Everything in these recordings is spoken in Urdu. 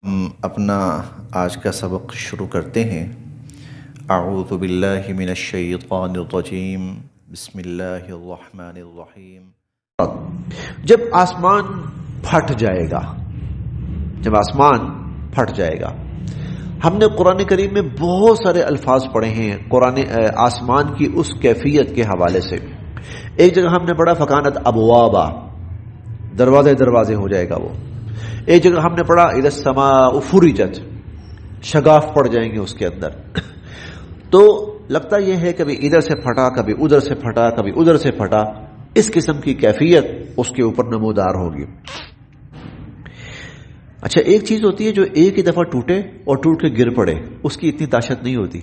ہم اپنا آج کا سبق شروع کرتے ہیں۔ اعوذ باللہ من الشیطان الرجیم، بسم اللہ الرحمن الرحیم۔ جب آسمان پھٹ جائے گا، جب آسمان پھٹ جائے گا، ہم نے قرآن کریم میں بہت سارے الفاظ پڑھے ہیں آسمان کی اس کیفیت کے حوالے سے۔ ایک جگہ ہم نے پڑھا فکانت ابوابا، دروازے ہو جائے گا وہ۔ ایک جگہ ہم نے پڑھا اذا السماء فرجت، شگاف پڑ جائیں گے اس کے اندر۔ تو لگتا یہ ہے کبھی ادھر سے پھٹا، کبھی ادھر سے پھٹا، کبھی ادھر سے پھٹا، اس قسم کی کیفیت اس کے اوپر نمودار ہوگی۔ اچھا، ایک چیز ہوتی ہے جو ایک ہی دفعہ ٹوٹے اور ٹوٹ کے گر پڑے، اس کی اتنی دہشت نہیں ہوتی،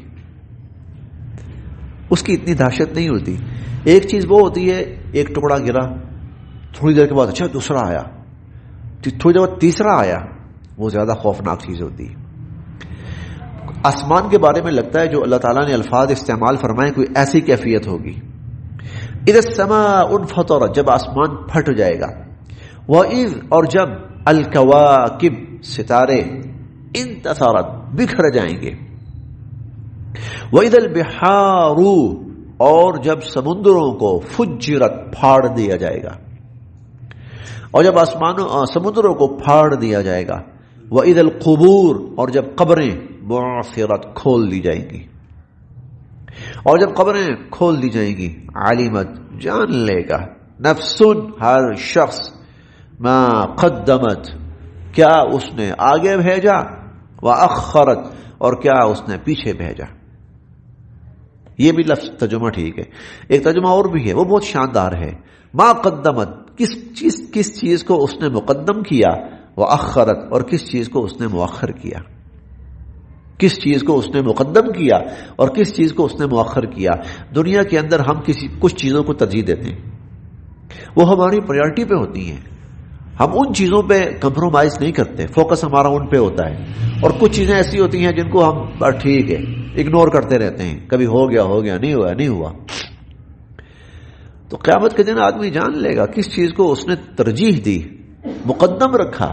اس کی اتنی دہشت نہیں ہوتی۔ ایک چیز وہ ہوتی ہے ایک ٹکڑا گرا، تھوڑی دیر کے بعد اچھا دوسرا آیا، تھوڑی دیر بعد تیسرا آیا، وہ زیادہ خوفناک چیز ہوتی ہے۔ آسمان کے بارے میں لگتا ہے جو اللہ تعالیٰ نے الفاظ استعمال فرمائے کوئی ایسی کیفیت ہوگی۔ اذا السماء انفطرت، جب آسمان پھٹ جائے گا، وَإِذْ، اور جب الکواکب، ستارے، انتثرت، بکھر جائیں گے، وَإِذَا الْبِحَارُ، اور جب سمندروں کو فجرت، پھاڑ دیا جائے گا، اور جب سمندروں کو پھاڑ دیا جائے گا، وَإِذَا الْقُبُورُ، اور جب قبریں بعثرت، کھول دی جائیں گی، اور جب قبریں کھول دی جائیں گی، علمت، جان لے گا، نفس، ہر شخص، ما قدمت، کیا اس نے آگے بھیجا، وَأَخَّرَتْ، اور کیا اس نے پیچھے بھیجا۔ یہ بھی لفظ ترجمہ ٹھیک ہے، ایک ترجمہ اور بھی ہے، وہ بہت شاندار ہے۔ ما قدمت، کس چیز کو اس نے مقدم کیا، وَأَخَّرَتْ، اور کس چیز کو اس نے مؤخر کیا، کس چیز کو اس نے مقدم کیا اور کس چیز کو اس نے مؤخر کیا۔ دنیا کے اندر ہم کچھ چیزوں کو ترجیح دیتے ہیں، وہ ہماری پریورٹی پہ ہوتی ہیں، ہم ان چیزوں پہ کمپرومائز نہیں کرتے، فوکس ہمارا ان پہ ہوتا ہے، اور کچھ چیزیں ایسی ہوتی ہیں جن کو ہم ٹھیک ہے اگنور کرتے رہتے ہیں، کبھی ہو گیا، نہیں ہوا۔ تو قیامت کے دن آدمی جان لے گا کس چیز کو اس نے ترجیح دی، مقدم رکھا،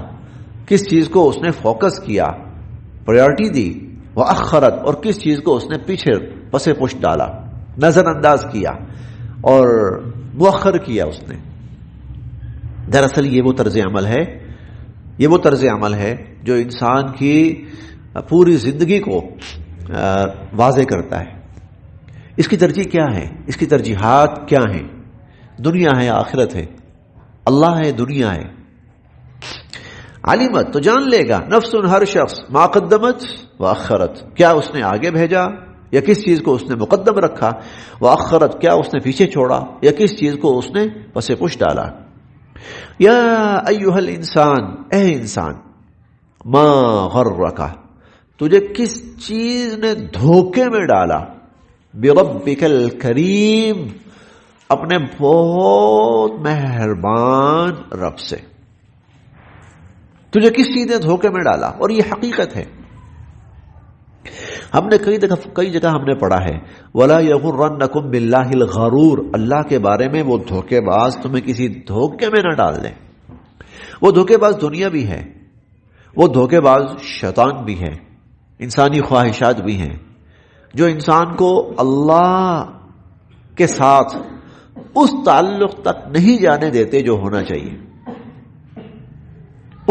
کس چیز کو اس نے فوکس کیا، پریورٹی دی، وَأَخَّرَتْ، اور کس چیز کو اس نے پیچھے پسے پشت ڈالا، نظر انداز کیا اور مؤخر کیا اس نے۔ دراصل یہ وہ طرز عمل ہے جو انسان کی پوری زندگی کو واضح کرتا ہے۔ اس کی ترجیح کیا ہے، اس کی ترجیحات کیا ہیں، دنیا ہے، آخرت ہے، اللہ ہے، دنیا ہے۔ علمت، تو جان لے گا، نفس، ہر شخص، ما قدمت وأخرت، کیا اس نے آگے بھیجا یا کس چیز کو اس نے مقدم رکھا، وأخرت، کیا اس نے پیچھے چھوڑا یا کس چیز کو اس نے پسے پش ڈالا۔ یا ایھا الانسان، اے انسان، ما غرک، تجھے کس چیز نے دھوکے میں ڈالا، بربک الکریم، اپنے بہت مہربان رب سے، تجھے کس چیز نے دھوکے میں ڈالا۔ اور یہ حقیقت ہے، ہم نے کئی جگہ ہم نے پڑھا ہے، وَلَا يَغُرَّنَّكُمْ بِاللَّهِ الْغَرُورُ، اللہ کے بارے میں وہ دھوکے باز تمہیں کسی دھوکے میں نہ ڈال دیں۔ وہ دھوکے باز دنیا بھی ہے، وہ دھوکے باز شیطان بھی ہے، انسانی خواہشات بھی ہیں، جو انسان کو اللہ کے ساتھ اس تعلق تک نہیں جانے دیتے جو ہونا چاہیے،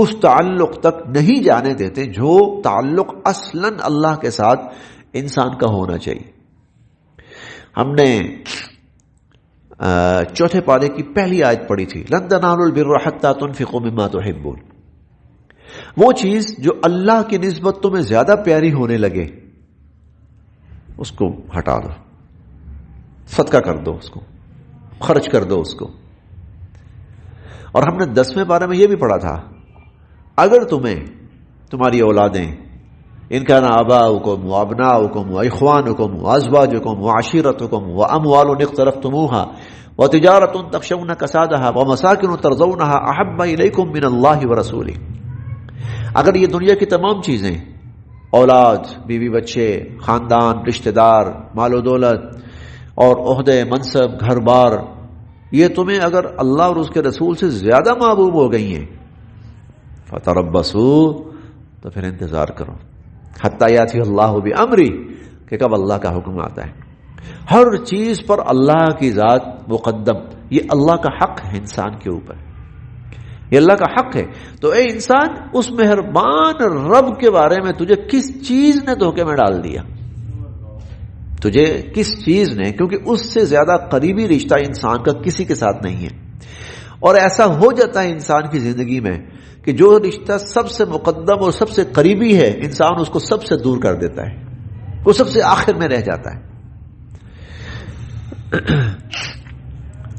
اس تعلق تک نہیں جانے دیتے جو تعلق اصلاً اللہ کے ساتھ انسان کا ہونا چاہیے۔ ہم نے چوتھے پارے کی پہلی آیت پڑھی تھی، لن تنالوا البر حتى تنفقوا مما تحبون، وہ چیز جو اللہ کی نسبت تمہیں زیادہ پیاری ہونے لگے اس کو ہٹا دو، صدقہ کر دو، اس کو خرچ کر دو اس کو۔ اور ہم نے 10ویں پارے میں یہ بھی پڑھا تھا، اگر تمہاری اولادیں، ان کان آباؤکم وابناؤکم واخوانکم وازواجکم وعشیرتکم واموال اقترفتموها وتجارۃ تخشون کسادها ومساکن ترضونها احب الیکم من اللہ ورسولہ، اگر یہ دنیا کی تمام چیزیں، اولاد، بیوی بچے، خاندان، رشتہ دار، مال و دولت اور عہدے، منصب، گھر بار، یہ تمہیں اگر اللہ اور اس کے رسول سے زیادہ محبوب ہو گئی ہیں، فتربصوا، تو پھر انتظار کرو حتی یاتی اللہ بامری، کہ کب اللہ کا حکم آتا ہے. ہر چیز پر اللہ کی ذات مقدم، یہ اللہ کا حق ہے انسان کے اوپر، یہ اللہ کا حق ہے. تو اے انسان، اس مہربان رب کے بارے میں تجھے کس چیز نے دھوکے میں ڈال دیا؟ تجھے کس چیز نے؟ کیونکہ اس سے زیادہ قریبی رشتہ انسان کا کسی کے ساتھ نہیں ہے. اور ایسا ہو جاتا ہے انسان کی زندگی میں کہ جو رشتہ سب سے مقدم اور سب سے قریبی ہے، انسان اس کو سب سے دور کر دیتا ہے، وہ سب سے آخر میں رہ جاتا ہے.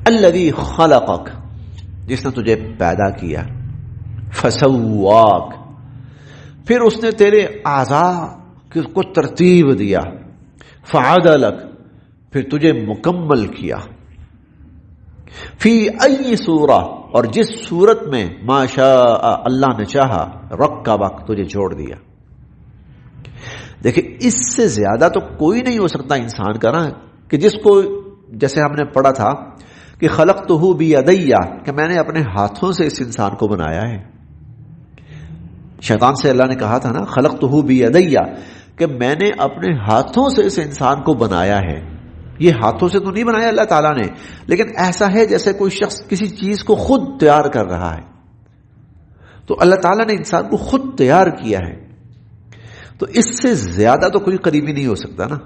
الذی خلقک، جس نے تجھے پیدا کیا، فسواک، پھر اس نے تیرے اعضاء کو ترتیب دیا، فعدلک، پھر تجھے مکمل کیا، فی ای صورہ، اور جس صورت میں ما شاء، اللہ نے چاہا، رکبک، تجھے جوڑ دیا. دیکھیں اس سے زیادہ تو کوئی نہیں ہو سکتا انسان کا نا، کہ جس کو جیسے ہم نے پڑھا تھا کہ خلقتہ بیدی، کہ میں نے اپنے ہاتھوں سے اس انسان کو بنایا ہے. شیطان سے اللہ نے کہا تھا نا خلقتہ بیدی، کہ میں نے اپنے ہاتھوں سے اس انسان کو بنایا ہے. یہ ہاتھوں سے تو نہیں بنایا اللہ تعالیٰ نے، لیکن ایسا ہے جیسے کوئی شخص کسی چیز کو خود تیار کر رہا ہے. تو اللہ تعالیٰ نے انسان کو خود تیار کیا ہے، تو اس سے زیادہ تو کوئی قریبی نہیں ہو سکتا نا.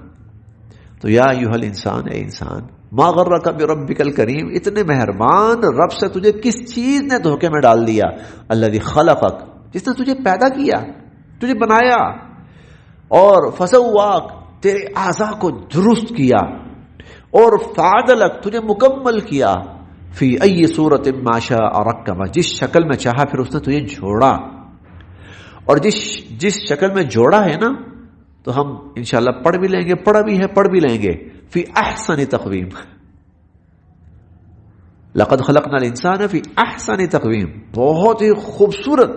تو یا ایھا الانسان، اے انسان، ما غرک بربک الکریم، اتنے مہربان رب سے تجھے کس چیز نے دھوکے میں ڈال دیا؟ الذی خلقک، جس نے تجھے پیدا کیا، تجھے بنایا، اور فسواک، تیرے اعضاء کو درست کیا، اور فعدلک، تجھے مکمل کیا، فی ای صورت ما شاء رکبک، جس شکل میں چاہا پھر اس نے تجھے جوڑا. اور جس شکل میں جوڑا ہے نا، تو ہم انشاءاللہ پڑھ بھی لیں گے، پڑھ بھی لیں گے، فی احسن تقویم. لقد خلقنا الانسان فی احسن تقویم، بہت ہی خوبصورت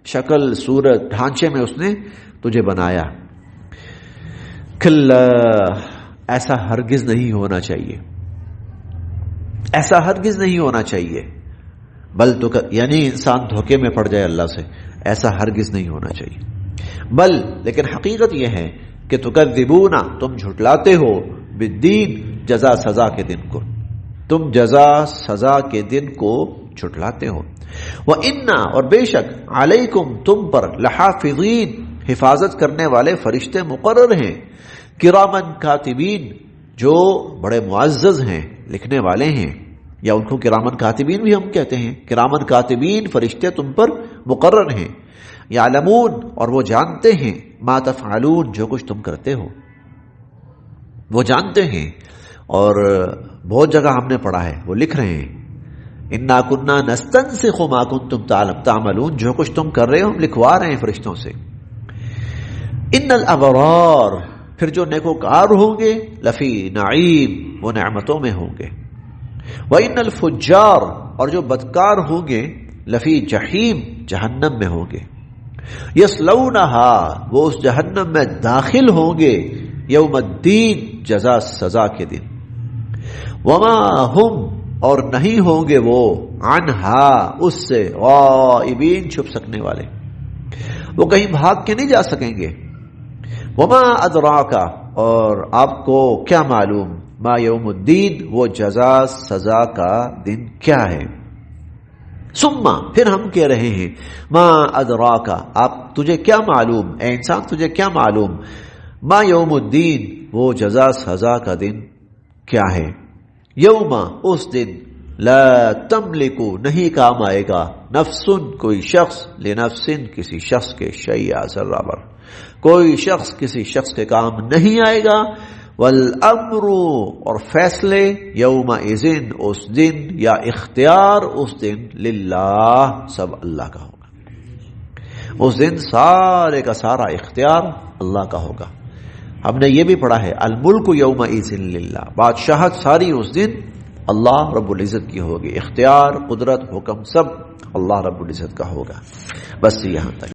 شکل، صورت، ڈھانچے میں اس نے تجھے بنایا. کلا، ایسا ہرگز نہیں ہونا چاہیے، ایسا ہرگز نہیں ہونا چاہیے. بل تو یعنی انسان دھوکے میں پڑ جائے اللہ سے، ایسا ہرگز نہیں ہونا چاہیے. بل، لیکن حقیقت یہ ہے کہ تکذبون، تم جھٹلاتے ہو، بالدین، جزا سزا کے دن کو، تم جزا سزا کے دن کو جھٹلاتے ہو. وَإِنَّا، اور بے شک، علیکم، تم پر، لحافظین، حفاظت کرنے والے فرشتے مقرر ہیں، کرامن کاتبین، جو بڑے معزز ہیں، لکھنے والے ہیں، یا ان کو کرامن کاتبین بھی ہم کہتے ہیں. کرامن کاتبین فرشتے تم پر مقرر ہیں. یعلمون، اور وہ جانتے ہیں، ما تفعلون، جو کچھ تم کرتے ہو وہ جانتے ہیں. اور بہت جگہ ہم نے پڑھا ہے، وہ لکھ رہے ہیں، انا کنا نستنسخ ما کنتم تعملون، جو کچھ تم کر رہے ہو ہم لکھوا رہے ہیں فرشتوں سے. ان الابرار، پھر جو نیکوکار ہوں گے، لفی نعیم، وہ نعمتوں میں ہوں گے. وَإِنَّ الْفُجَّارَ، اور جو بدکار ہوں گے، لفی جحیم، جہنم میں ہوں گے. یصلونہا، وہ اس جہنم میں داخل ہوں گے، یوم الدین، جزا سزا کے دن. وما ہم، اور نہیں ہوں گے وہ، عنہا، اس سے، غائبین، چھپ سکنے والے، وہ کہیں بھاگ کے نہیں جا سکیں گے. وما ادراکا، اور آپ کو کیا معلوم، ما یوم الدین، وہ جزا سزا کا دن کیا ہے. ثم، پھر ہم کہہ رہے ہیں، ما ادراکا، آپ تجھے کیا معلوم، اے انسان تجھے کیا معلوم، ما یوم الدین، وہ جزا سزا کا دن کیا ہے. یوم، اس دن، لا تملک، نہیں کام آئے گا، نفس، کوئی شخص، لنفس، کسی شخص کے، شیئا، ذرہ بر، کوئی شخص کسی شخص کے کام نہیں آئے گا. والامر، اور فیصلے، یومئذ، اس دن، یا اختیار اس دن، للہ، سب اللہ کا ہوگا. اس دن سارے کا سارا اختیار اللہ کا ہوگا. ہم نے یہ بھی پڑھا ہے، الملک یومئذ للہ، بادشاہت ساری اس دن اللہ رب العزت کی ہوگی، اختیار، قدرت، حکم، سب اللہ رب العزت کا ہوگا. بس یہاں تک.